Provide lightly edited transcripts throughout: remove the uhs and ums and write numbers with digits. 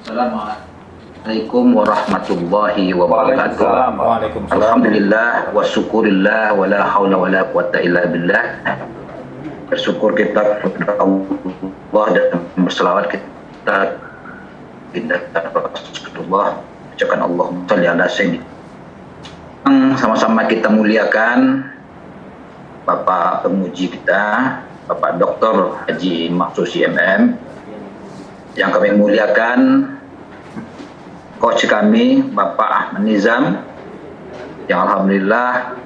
Assalamualaikum warahmatullahi wabarakatuh. Waalaikumsalam. Alhamdulillah wa syukurillah wa la hawla wa la quwata illa billah. Bersyukur kita kepada Allah dan berselawat kita kepada Rasulullah. Ucapkan Allahumma shalli ala sayyidina. Sama-sama kita muliakan Bapak penguji kita, Bapak Dr. Haji Mahsusi MM, yang kami muliakan coach kami Bapak Ahmad Nizam, yang alhamdulillah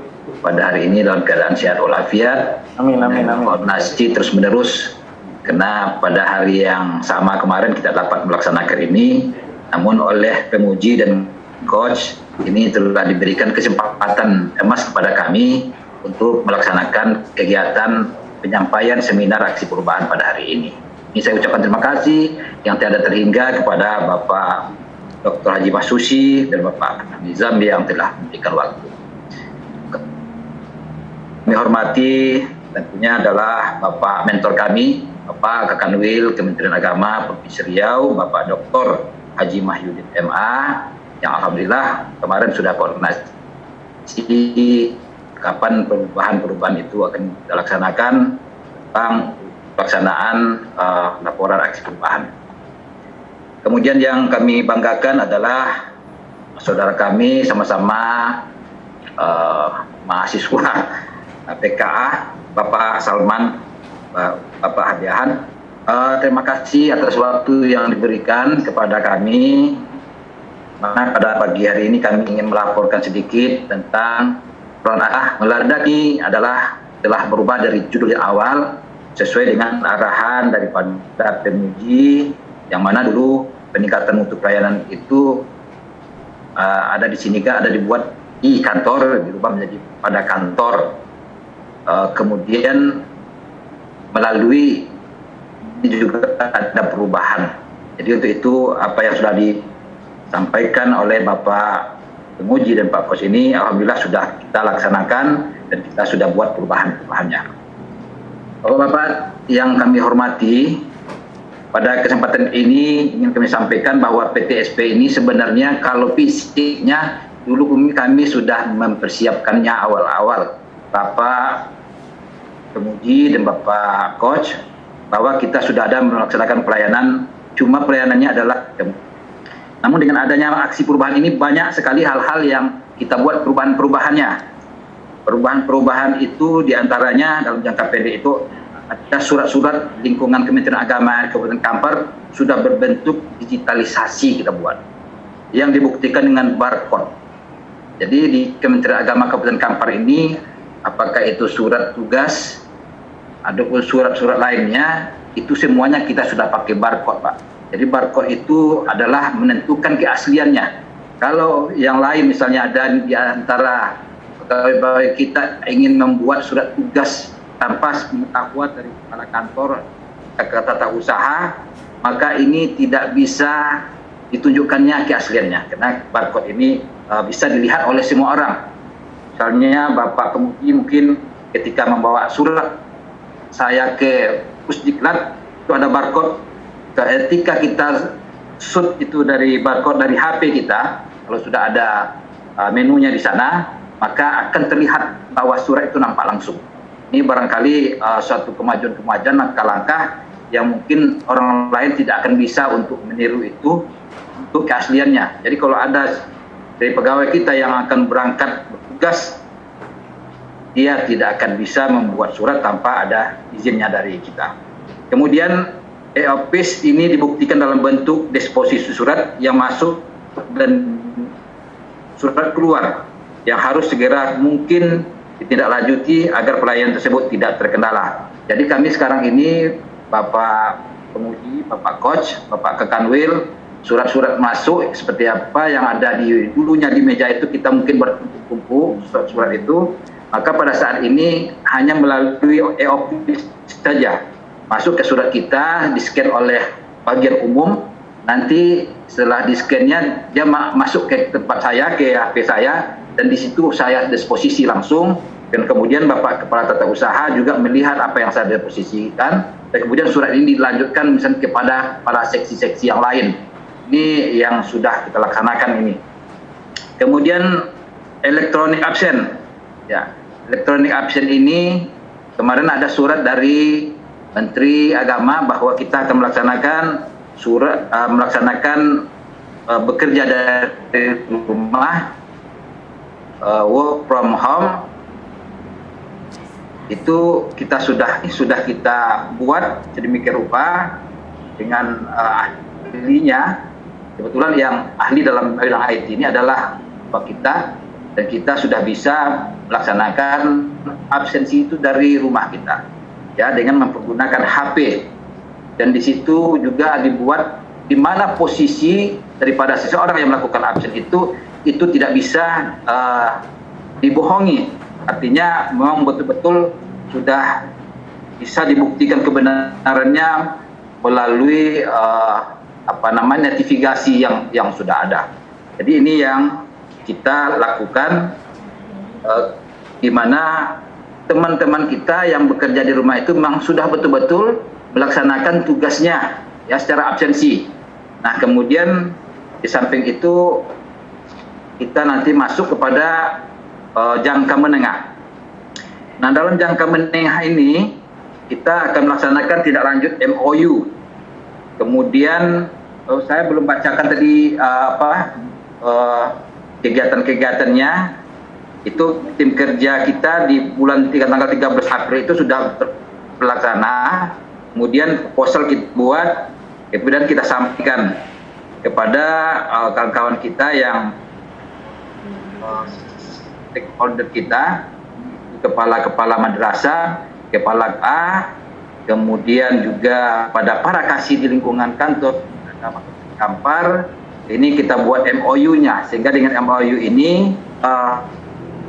pada hari ini dalam keadaan sehat walafiat. Amin. Koordinasi terus menerus, karena pada hari yang sama kemarin kita dapat melaksanakan ini, namun oleh penguji dan coach ini telah diberikan kesempatan emas kepada kami untuk melaksanakan kegiatan penyampaian seminar aksi perubahan pada hari ini. Ini saya ucapkan terima kasih yang tiada terhingga kepada Bapak Dr. Haji Mahsusi dan Bapak Nizam yang telah memberikan waktu. Kami hormati tentunya adalah Bapak mentor kami, Bapak Kakanwil Kementerian Agama Provinsi Riau, Bapak Dr. Haji Mahyudin MA, yang alhamdulillah kemarin sudah koordinasi kapan perubahan itu akan dilaksanakan tentang pelaksanaan laporan aksi perubahan. Kemudian yang kami banggakan adalah saudara kami sama-sama mahasiswa PKA, Bapak Salman, Bapak Hadiahan. Terima kasih atas waktu yang diberikan kepada kami. Mana pada pagi hari ini kami ingin melaporkan sedikit tentang meladaki adalah telah berubah dari judul yang awal sesuai dengan arahan daripada penguji, yang mana dulu peningkatan mutu pelayanan itu ada di sini ada dibuat di kantor, dirubah menjadi pada kantor. Kemudian melalui ini juga ada perubahan. Jadi untuk itu apa yang sudah disampaikan oleh Bapak penguji dan Pak Kos ini alhamdulillah sudah kita laksanakan dan kita sudah buat perubahan-perubahannya. Bapak-bapak yang kami hormati, pada kesempatan ini ingin kami sampaikan bahwa PTSP ini sebenarnya kalau fisiknya dulu kami sudah mempersiapkannya awal-awal. Bapak penguji dan Bapak Coach bahwa kita sudah ada melaksanakan pelayanan, cuma pelayanannya adalah namun dengan adanya aksi perubahan ini banyak sekali hal-hal yang kita buat perubahan-perubahannya. Perubahan-perubahan itu diantaranya dalam jangka pendek itu ada surat-surat lingkungan Kementerian Agama Kabupaten Kampar sudah berbentuk digitalisasi kita buat, yang dibuktikan dengan barcode. Jadi di Kementerian Agama Kabupaten Kampar ini apakah itu surat tugas ataupun surat-surat lainnya itu semuanya kita sudah pakai barcode, Pak. Jadi barcode itu adalah menentukan keasliannya. Kalau yang lain misalnya ada di antara pegawai kita ingin membuat surat tugas tanpa pengetahuan dari kepala kantor ke tata usaha, maka ini tidak bisa ditunjukkannya keasliannya, karena barcode ini bisa dilihat oleh semua orang. Misalnya Bapak penguji mungkin ketika membawa surat saya ke Pusdiklat itu ada barcode. Ketika kita shoot itu dari barcode dari HP kita, kalau sudah ada menunya di sana, maka akan terlihat bahwa surat itu nampak langsung. Ini barangkali suatu kemajuan-kemajuan langkah-langkah yang mungkin orang lain tidak akan bisa untuk meniru itu untuk keasliannya. Jadi kalau ada dari pegawai kita yang akan berangkat bertugas, dia tidak akan bisa membuat surat tanpa ada izinnya dari kita. Kemudian e-office ini dibuktikan dalam bentuk disposisi surat yang masuk dan surat keluar yang harus segera mungkin ditindaklanjuti agar pelayanan tersebut tidak terkendala. Jadi kami sekarang ini Bapak penguji, Bapak Coach, Bapak Kekanwil, surat-surat masuk seperti apa yang ada di dulunya di meja itu kita mungkin bertumpuk surat-surat itu, maka pada saat ini hanya melalui e-office saja masuk ke surat kita, di-scan oleh bagian umum, nanti setelah di-scan-nya dia masuk ke tempat saya, ke HP saya, dan di situ saya disposisi langsung, dan kemudian Bapak Kepala Tata Usaha juga melihat apa yang saya disposisikan, dan kemudian surat ini dilanjutkan misalnya kepada para seksi-seksi yang lain. Ini yang sudah kita laksanakan ini. Kemudian electronic absen, ya, electronic absen ini kemarin ada surat dari Menteri Agama bahwa kita akan melaksanakan bekerja dari rumah, work from home. Itu kita sudah kita buat sedemikian rupa dengan ahlinya. Kebetulan yang ahli dalam bidang IT ini adalah Pak kita, dan kita sudah bisa melaksanakan absensi itu dari rumah kita, ya, dengan mempergunakan HP. Dan di situ juga dibuat di mana posisi daripada seseorang yang melakukan absen itu tidak bisa dibohongi. Artinya memang betul-betul sudah bisa dibuktikan kebenarannya melalui notifikasi yang sudah ada. Jadi ini yang kita lakukan, di mana teman-teman kita yang bekerja di rumah itu memang sudah betul-betul melaksanakan tugasnya, ya, secara absensi. Nah, kemudian di samping itu kita nanti masuk kepada jangka menengah. Nah, dalam jangka menengah ini kita akan melaksanakan tindak lanjut MOU. Kemudian saya belum bacakan tadi kegiatan-kegiatannya. Itu tim kerja kita di tanggal 13 April itu sudah terlaksana. Kemudian proposal kita buat, kemudian kita sampaikan kepada kawan-kawan kita yang stakeholder kita, kepala-kepala madrasah, kepala A, kemudian juga pada para kasih di lingkungan kantor Kampar. Ini kita buat MOU-nya, sehingga dengan MOU ini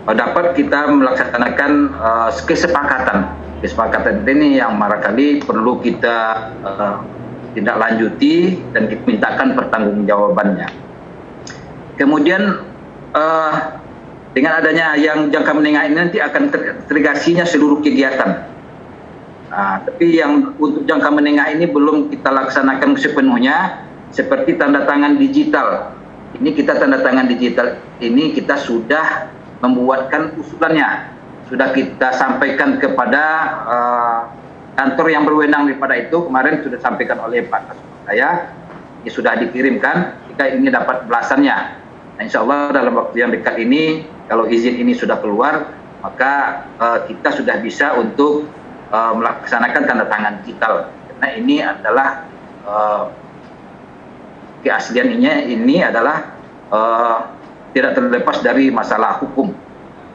dapat kita melaksanakan kesepakatan ini yang barangkali perlu kita tindak lanjuti dan kita mintakan pertanggungjawabannya. Kemudian dengan adanya yang jangka menengah ini nanti akan teragasinya seluruh kegiatan. Tapi yang untuk jangka menengah ini belum kita laksanakan sepenuhnya, seperti tanda tangan digital. Ini kita tanda tangan digital ini kita sudah membuatkan usulannya, sudah kita sampaikan kepada kantor yang berwenang daripada itu. Kemarin sudah disampaikan oleh Pak Kasubag saya, ini sudah dikirimkan. Jika ini dapat belasannya, nah, insya Allah dalam waktu yang dekat ini, kalau izin ini sudah keluar, maka kita sudah bisa untuk melaksanakan tanda tangan digital. Karena ini adalah keasliannya ini adalah tidak terlepas dari masalah hukum.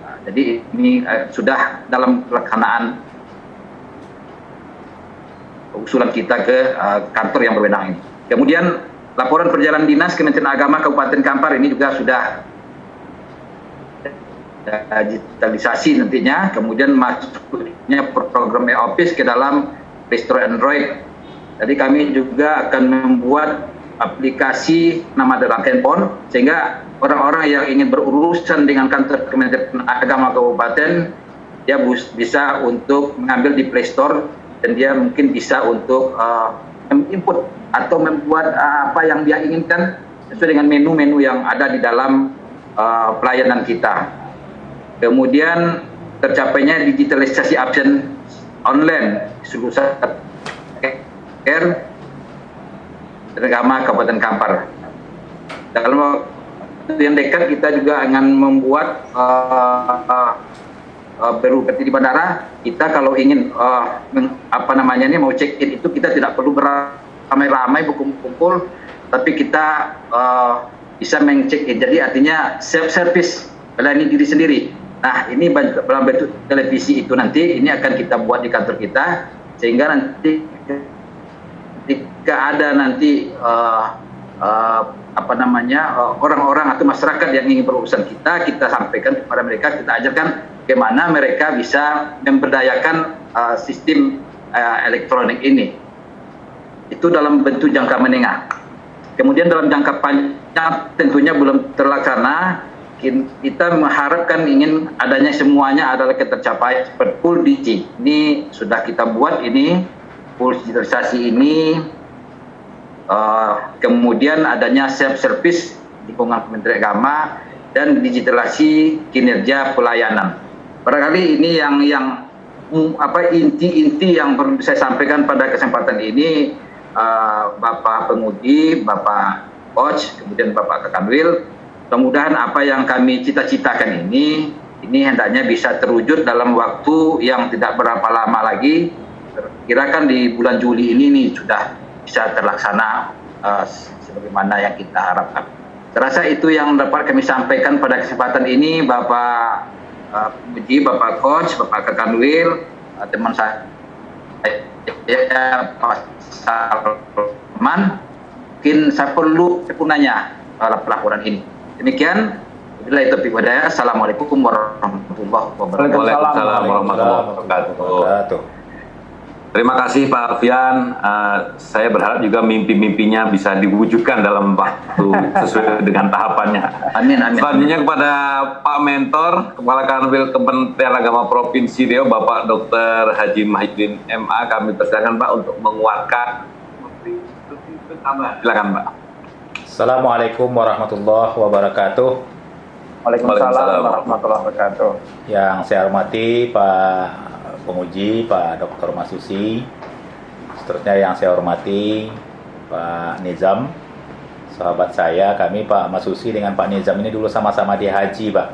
Nah, jadi ini sudah dalam pelaksanaan usulan kita ke kantor yang berwenang ini. Kemudian laporan perjalanan dinas Kementerian Agama Kabupaten Kampar ini juga sudah digitalisasi nantinya. Kemudian masuknya program e-office ke dalam Play Store Android. Jadi kami juga akan membuat aplikasi nama dalam handphone, sehingga orang-orang yang ingin berurusan dengan kantor Kementerian Agama Kabupaten, dia bisa untuk mengambil di Play Store, dan dia mungkin bisa untuk input atau membuat apa yang dia inginkan sesuai dengan menu-menu yang ada di dalam pelayanan kita. Kemudian tercapainya digitalisasi absen online seluruh Agama Kabupaten Kampar. Dalam waktu yang dekat kita juga akan membuat seperti di bandara, kita kalau ingin mau check in itu kita tidak perlu beramai-ramai berkumpul, tapi kita bisa meng-check in. Jadi artinya self service, melayani diri sendiri. Nah, ini dalam bentuk televisi itu nanti ini akan kita buat di kantor kita, sehingga nanti ketika ada nanti orang-orang atau masyarakat yang ingin berurusan kita sampaikan kepada mereka, kita ajarkan bagaimana mereka bisa memberdayakan sistem elektronik ini. Itu dalam bentuk jangka menengah. Kemudian dalam jangka panjang tentunya belum terlaksana. Kita mengharapkan ingin adanya semuanya adalah tercapai seperti full digi. Ini sudah kita buat ini, full digitalisasi ini kemudian adanya self-service lingkungan Kementerian Agama, dan digitalisasi kinerja pelayanan. Barangkali ini yang inti-inti yang perlu saya sampaikan pada kesempatan ini, Bapak Penguji, Bapak Coach, kemudian Bapak Kakanwil. Mudah-mudahan apa yang kami cita-citakan ini hendaknya bisa terwujud dalam waktu yang tidak berapa lama lagi. Kirakan di bulan Juli ini sudah bisa terlaksana sebagaimana yang kita harapkan. Saya rasa itu yang dapat kami sampaikan pada kesempatan ini, Bapak Penguji, Bapak Coach, Bapak Kakanwil, teman saya Pak Salman. Mungkin saya perlu nanya pelaporan ini. Demikian. Assalamualaikum warahmatullahi wabarakatuh. Waalaikumsalam warahmatullahi wabarakatuh. Terima kasih Pak Alfian. Saya berharap juga mimpi-mimpinya bisa diwujudkan dalam waktu sesuai dengan tahapannya. Amin, amin. Selanjutnya kepada Pak Mentor, Kepala Kanwil Kementerian Agama Provinsi Riau, Bapak Dr. Haji Mahyudin MA, kami persilakan Pak untuk menguatkan. Silakan Pak. Assalamualaikum warahmatullahi wabarakatuh. Waalaikumsalam warahmatullahi wabarakatuh. Yang saya hormati Pak Penguji, Pak Dr. Masusi, seterusnya yang saya hormati Pak Nizam, sahabat saya. Kami Pak Masusi dengan Pak Nizam ini dulu sama-sama di haji, Pak.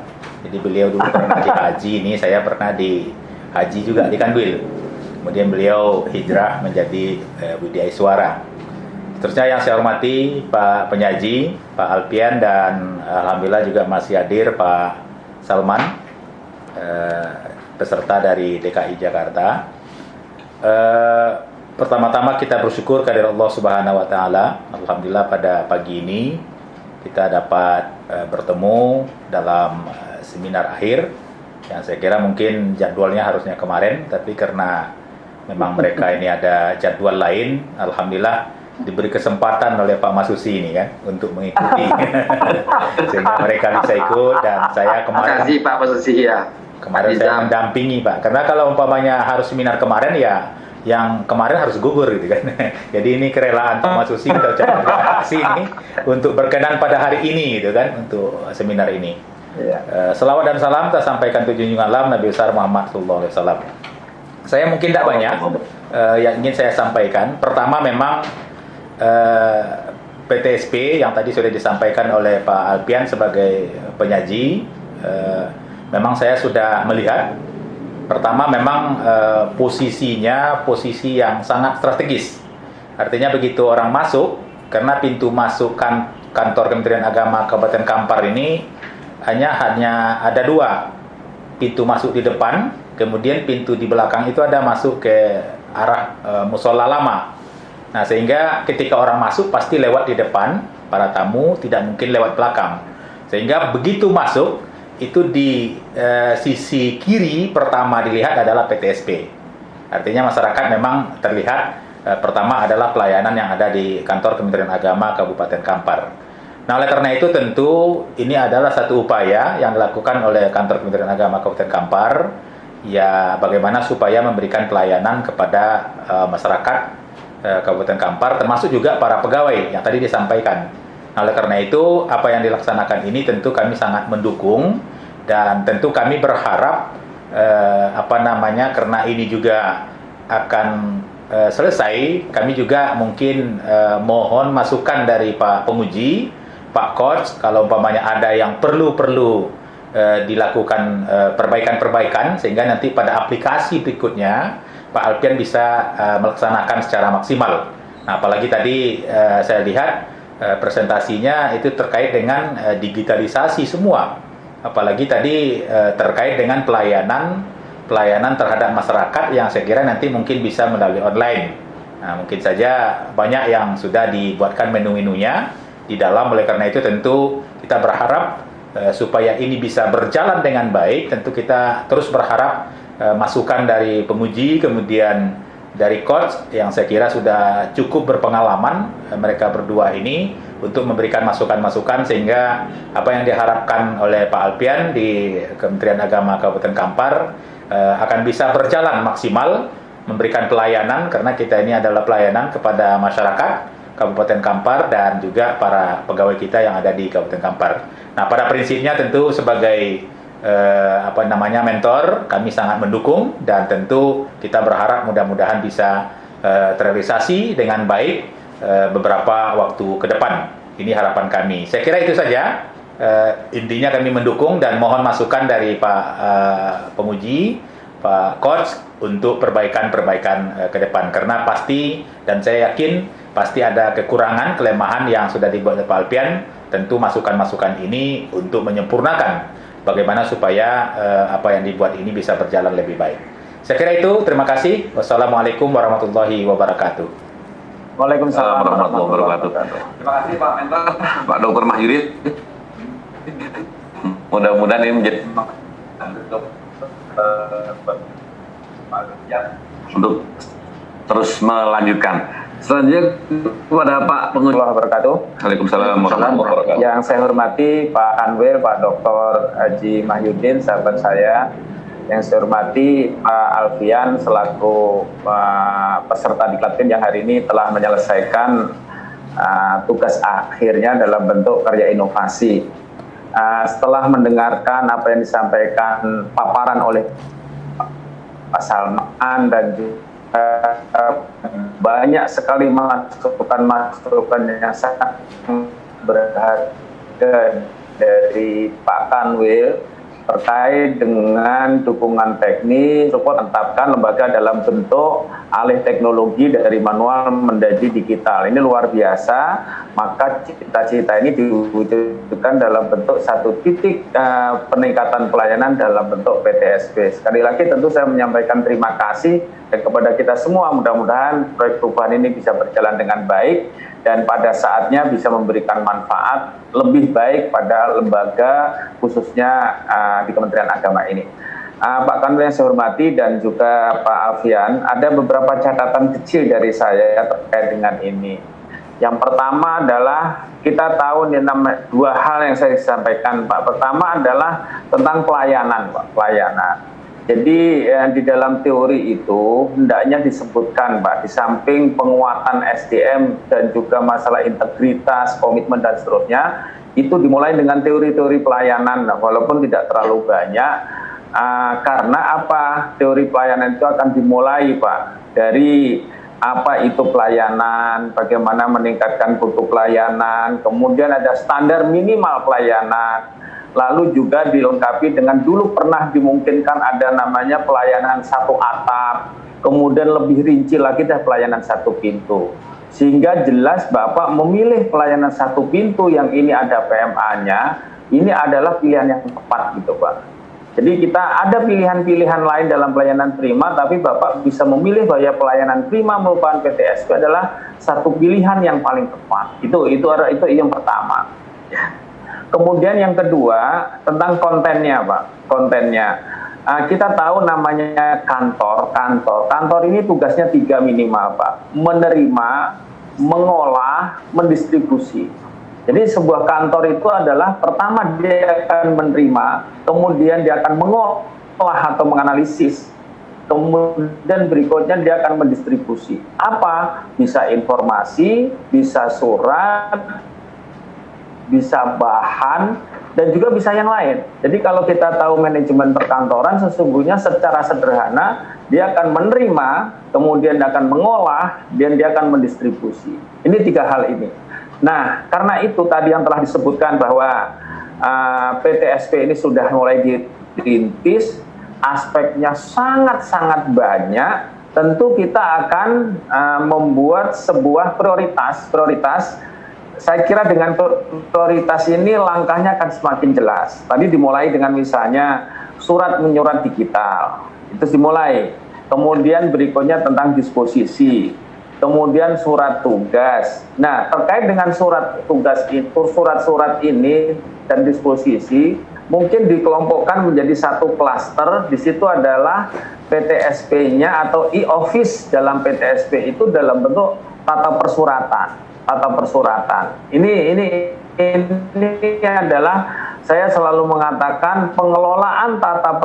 Jadi beliau dulu pernah di haji, ini saya pernah di haji juga di Kanwil. Kemudian beliau hijrah menjadi Widya Iswara. Seterusnya yang saya hormati Pak Penyaji, Pak Alfian, dan alhamdulillah juga masih hadir Pak Salman, peserta dari DKI Jakarta. Pertama-tama kita bersyukur kepada Allah Subhanahu wa taala. Alhamdulillah pada pagi ini kita dapat bertemu dalam seminar akhir yang saya kira mungkin jadwalnya harusnya kemarin, tapi karena memang mereka ini ada jadwal lain, alhamdulillah diberi kesempatan oleh Pak Masusi ini kan untuk mengikuti sehingga mereka bisa ikut. Dan saya kemarin, terima kasih Pak Masusi ya. Kemarin saya mendampingi Pak, karena kalau umpamanya harus seminar kemarin ya yang kemarin harus gugur gitu kan. Jadi ini kerelaan Pak Masusi, kita ucapkan terima kasih ini untuk berkenan pada hari ini gitu kan untuk seminar ini. Selawat dan salam kita sampaikan ke junjungan alam Nabi besar Muhammad sallallahu alaihi wasallam. Saya mungkin tidak banyak yang ingin saya sampaikan. Pertama memang PTSP yang tadi sudah disampaikan oleh Pak Alfian sebagai penyaji, memang saya sudah melihat. Pertama memang posisinya posisi yang sangat strategis. Artinya begitu orang masuk, karena pintu masuk kantor Kementerian Agama Kabupaten Kampar ini hanya ada dua. Pintu masuk di depan, kemudian pintu di belakang itu ada masuk ke arah musola lama. Nah, sehingga ketika orang masuk pasti lewat di depan, para tamu tidak mungkin lewat belakang. Sehingga begitu masuk, itu di sisi kiri pertama dilihat adalah PTSP. Artinya masyarakat memang terlihat pertama adalah pelayanan yang ada di kantor Kementerian Agama Kabupaten Kampar. Nah, oleh karena itu tentu ini adalah satu upaya yang dilakukan oleh kantor Kementerian Agama Kabupaten Kampar, ya bagaimana supaya memberikan pelayanan kepada masyarakat Kabupaten Kampar, termasuk juga para pegawai yang tadi disampaikan. Nah, oleh karena itu apa yang dilaksanakan ini tentu kami sangat mendukung, dan tentu kami berharap karena ini juga akan selesai, kami juga mungkin mohon masukan dari Pak Penguji, Pak Coach, kalau umpamanya ada yang perlu dilakukan perbaikan-perbaikan sehingga nanti pada aplikasi berikutnya Pak Alfian bisa melaksanakan secara maksimal. Nah, apalagi tadi saya lihat presentasinya itu terkait dengan digitalisasi semua. Apalagi tadi terkait dengan pelayanan terhadap masyarakat yang saya kira nanti mungkin bisa melalui online. Nah, mungkin saja banyak yang sudah dibuatkan menu-menunya di dalam. Oleh karena itu tentu kita berharap supaya ini bisa berjalan dengan baik. Tentu kita terus berharap masukan dari penguji, kemudian dari coach yang saya kira sudah cukup berpengalaman mereka berdua ini untuk memberikan masukan-masukan sehingga apa yang diharapkan oleh Pak Alfian di Kementerian Agama Kabupaten Kampar akan bisa berjalan maksimal, memberikan pelayanan, karena kita ini adalah pelayanan kepada masyarakat Kabupaten Kampar dan juga para pegawai kita yang ada di Kabupaten Kampar. Nah, pada prinsipnya tentu sebagai mentor, kami sangat mendukung dan tentu kita berharap mudah-mudahan bisa terrealisasi dengan baik beberapa waktu ke depan. Ini harapan kami. Saya kira itu saja. Intinya kami mendukung dan mohon masukan dari Pak penguji, Pak Coach untuk perbaikan-perbaikan ke depan. Karena pasti dan saya yakin pasti ada kekurangan, kelemahan yang sudah dibuat oleh Pak Alpian. Tentu masukan-masukan ini untuk menyempurnakan bagaimana supaya apa yang dibuat ini bisa berjalan lebih baik. Saya kira itu. Terima kasih. Wassalamualaikum warahmatullahi wabarakatuh. Waalaikumsalam warahmatullahi wabarakatuh. Terima kasih Pak Mentor, Pak Dr. Mahyudin. Mudah-mudahan ini menjadi untuk terus melanjutkan. Selanjutnya kepada Pak Penguji. Wabarakatuh. Waalaikumsalam warahmatullahi wabarakatuh. Yang saya hormati Pak Anwil, Pak Dr. Haji Mahyudin, sahabat saya. Yang saya hormati Pak Alfian selaku peserta Diklatken yang hari ini telah menyelesaikan tugas akhirnya dalam bentuk karya inovasi. Setelah mendengarkan apa yang disampaikan paparan oleh Pak Salman dan juga banyak sekali masukan yang sangat berharga dari Pak Kanwil terkait dengan dukungan teknis, support menetapkan lembaga dalam bentuk alih teknologi dari manual menjadi digital. Ini luar biasa, maka cita-cita ini diwujudkan dalam bentuk satu titik peningkatan pelayanan dalam bentuk PTSP. Sekali lagi tentu saya menyampaikan terima kasih kepada kita semua, mudah-mudahan proyek perubahan ini bisa berjalan dengan baik dan pada saatnya bisa memberikan manfaat lebih baik pada lembaga khususnya di Kementerian Agama ini. Pak Kanwil yang saya hormati dan juga Pak Alfian, ada beberapa catatan kecil dari saya terkait dengan ini. Yang pertama adalah kita tahu dua hal yang saya sampaikan, Pak. Pertama adalah tentang pelayanan, Pak, pelayanan. Jadi di dalam teori itu hendaknya disebutkan, Pak, di samping penguatan SDM dan juga masalah integritas, komitmen dan seterusnya, itu dimulai dengan teori-teori pelayanan, walaupun tidak terlalu banyak. Karena apa? Teori pelayanan itu akan dimulai, Pak, dari apa itu pelayanan, bagaimana meningkatkan mutu pelayanan, kemudian ada standar minimal pelayanan. Lalu juga dilengkapi dengan dulu pernah dimungkinkan ada namanya pelayanan satu atap, kemudian lebih rinci lagi dah pelayanan satu pintu. Sehingga jelas Bapak memilih pelayanan satu pintu yang ini ada PMA-nya, ini adalah pilihan yang tepat gitu Pak. Jadi kita ada pilihan-pilihan lain dalam pelayanan prima, tapi Bapak bisa memilih bahwa pelayanan prima merupakan PTSP adalah satu pilihan yang paling tepat. Itu yang pertama. Kemudian yang kedua tentang kontennya, Pak. Kontennya, kita tahu namanya kantor. Kantor ini tugasnya 3 minimal, Pak. Menerima, mengolah, mendistribusi. Jadi sebuah kantor itu adalah pertama dia akan menerima, kemudian dia akan mengolah atau menganalisis, kemudian berikutnya dia akan mendistribusi. Apa? Bisa informasi, bisa surat, bisa bahan, dan juga bisa yang lain. Jadi kalau kita tahu manajemen perkantoran, sesungguhnya secara sederhana dia akan menerima, kemudian dia akan mengolah, dan dia akan mendistribusi. Ini 3 hal ini. Nah, karena itu tadi yang telah disebutkan bahwa PTSP ini sudah mulai dirintis, aspeknya sangat-sangat banyak, tentu kita akan membuat sebuah prioritas. Saya kira dengan prioritas ini langkahnya akan semakin jelas. Tadi dimulai dengan misalnya surat menyurat digital, itu dimulai. Kemudian berikutnya tentang disposisi, kemudian surat tugas. Nah, terkait dengan surat tugas itu, surat-surat ini dan disposisi mungkin dikelompokkan menjadi satu klaster. Di situ adalah PTSP-nya atau e-office dalam PTSP itu dalam bentuk tata persuratan. Ini adalah saya selalu mengatakan pengelolaan tata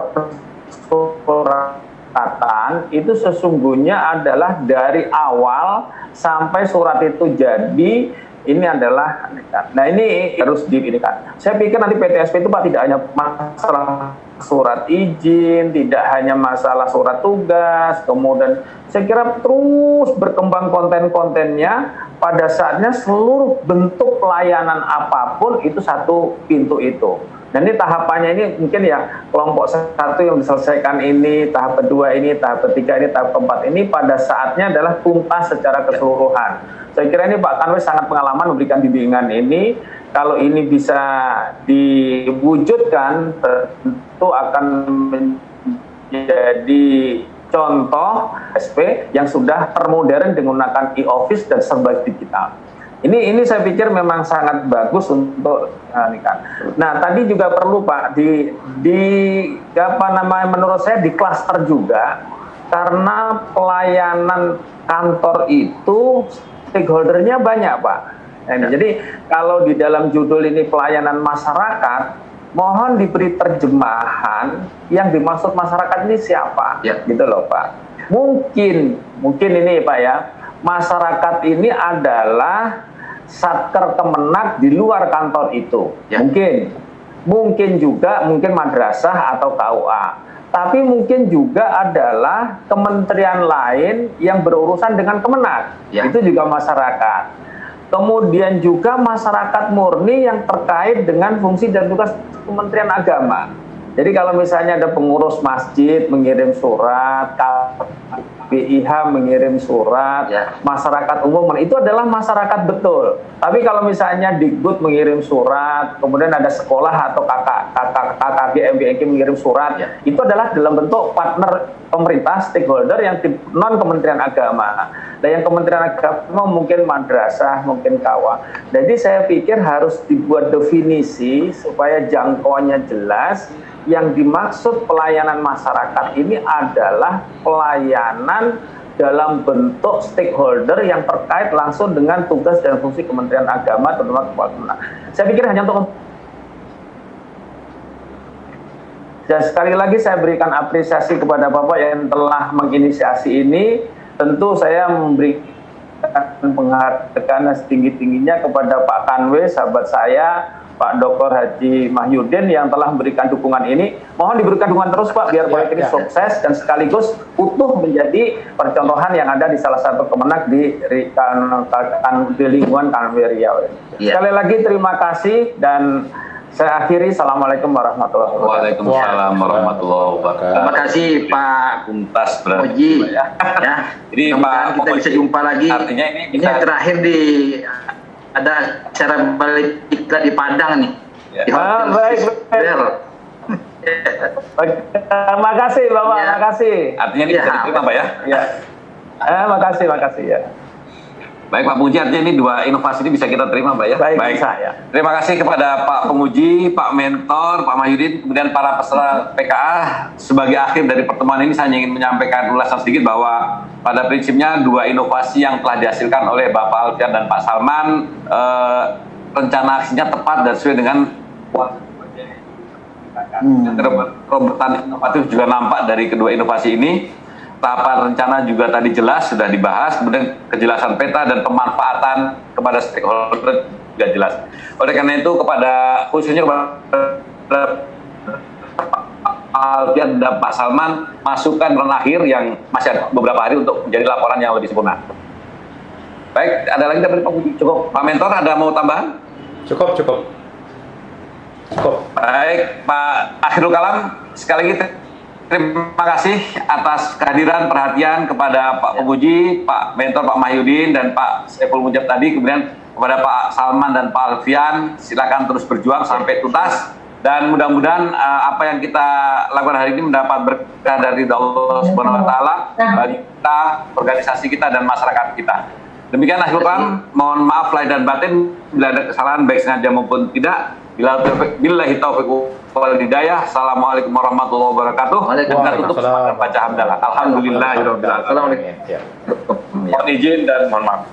persuratan catatan itu sesungguhnya adalah dari awal sampai surat itu jadi ini adalah, nah ini harus kan. Saya pikir nanti PTSP itu Pak tidak hanya masalah surat izin, tidak hanya masalah surat tugas, kemudian saya kira terus berkembang konten-kontennya, pada saatnya seluruh bentuk pelayanan apapun itu satu pintu itu. Dan ini tahapannya ini mungkin ya kelompok satu yang diselesaikan ini, tahap kedua ini, tahap ketiga ini, tahap keempat ini pada saatnya adalah tuntas secara keseluruhan. Saya kira ini Pak Kanwil sangat pengalaman memberikan bimbingan ini. Kalau ini bisa diwujudkan, tentu akan menjadi contoh SP yang sudah termodern menggunakan e-office dan serba digital. Ini saya pikir memang sangat bagus untuk Nah, tadi juga perlu Pak menurut saya di klaster juga, karena pelayanan kantor itu stakeholdernya banyak Pak. Nah, jadi kalau di dalam judul ini pelayanan masyarakat, mohon diberi terjemahan yang dimaksud masyarakat ini siapa, gitu loh Pak. Mungkin ini Pak ya, masyarakat ini adalah satker Kemenak di luar kantor itu, mungkin juga madrasah atau KUA. Tapi mungkin juga adalah kementerian lain yang berurusan dengan Kemenak, itu juga masyarakat. Kemudian juga masyarakat murni yang terkait dengan fungsi dan tugas Kementerian Agama. Jadi kalau misalnya ada pengurus masjid mengirim surat, BIH mengirim surat, masyarakat umum itu adalah masyarakat betul. Tapi kalau misalnya Dikbud mengirim surat, kemudian ada sekolah atau KKG MBNK mengirim surat, itu adalah dalam bentuk partner pemerintah, stakeholder yang non Kementerian Agama. Dan yang Kementerian Agama mungkin madrasah, mungkin KUA. Jadi saya pikir harus dibuat definisi supaya jangkauannya jelas. Yang dimaksud pelayanan masyarakat ini adalah pelayanan dalam bentuk stakeholder yang terkait langsung dengan tugas dan fungsi Kementerian Agama, terutama Kepala Kemenak. Saya pikir hanya untuk dan sekali lagi saya berikan apresiasi kepada Bapak yang telah menginisiasi ini. Tentu saya memberikan penghargaan setinggi-tingginya kepada Pak Kanwil, sahabat saya, Pak Dr. Haji Mahyudin yang telah memberikan dukungan ini. Mohon diberikan dukungan terus Pak, biar proyek ini sukses dan sekaligus utuh menjadi percontohan yang ada di salah satu Kemenak di lingkungan Kanwil Riau. Sekali lagi terima kasih dan saya akhiri. Assalamualaikum warahmatullahi wabarakatuh. Waalaikumsalam warahmatullahi wabarakatuh. Terima kasih Pak Tuntas Oji. Jadi Pak, kita bisa jumpa lagi. Artinya ini terakhir ada acara balik kita di Padang nih. Di baik. Terima kasih Bapak, terima kasih. Artinya ini bisa diterima Pak ya? Makasih ya. Baik Pak Puji, artinya ini dua inovasi ini bisa kita terima Pak ya? Baik. Terima kasih kepada Pak Penguji, Pak Mentor, Pak Mahyudin, kemudian para peserta PKA. Sebagai akhir dari pertemuan ini saya ingin menyampaikan ulasan sedikit bahwa pada prinsipnya dua inovasi yang telah dihasilkan oleh Bapak Alfian dan Pak Salman, rencana aksinya tepat dan sesuai dengan terobosan inovatif juga nampak dari kedua inovasi ini. Tahapan rencana juga tadi jelas sudah dibahas, kemudian kejelasan peta dan pemanfaatan kepada stakeholder juga jelas. Oleh karena itu khususnya kepada Alfian dan Pak Salman, masukkan terakhir yang masih ada beberapa hari untuk menjadi laporan yang lebih sempurna. Baik, ada lagi dari Pak Budi? Cukup. Pak Mentor ada mau tambahan? Cukup. Baik, Pak Akhirul Kalam, sekali lagi terima kasih atas kehadiran perhatian kepada Pak Penguji, Pak Mentor, Pak Mahyudin, dan Pak Saiful Mujab tadi. Kemudian kepada Pak Salman dan Pak Alfian, silakan terus berjuang sampai tuntas. Dan mudah-mudahan apa yang kita lakukan hari ini mendapat berkah dari Allah Subhanahu Wa Taala bagi kita, organisasi kita, dan masyarakat kita. Demikian Akhirul Kalam, mohon maaf lahir dan batin bila ada kesalahan baik sengaja maupun tidak. Billahi taufiq wal hidayah. Assalamualaikum warahmatullahi wabarakatuh. Dan tutup baca hamdalah. Alhamdulillahirabbil alamin. Mohon izin dan mohon maaf.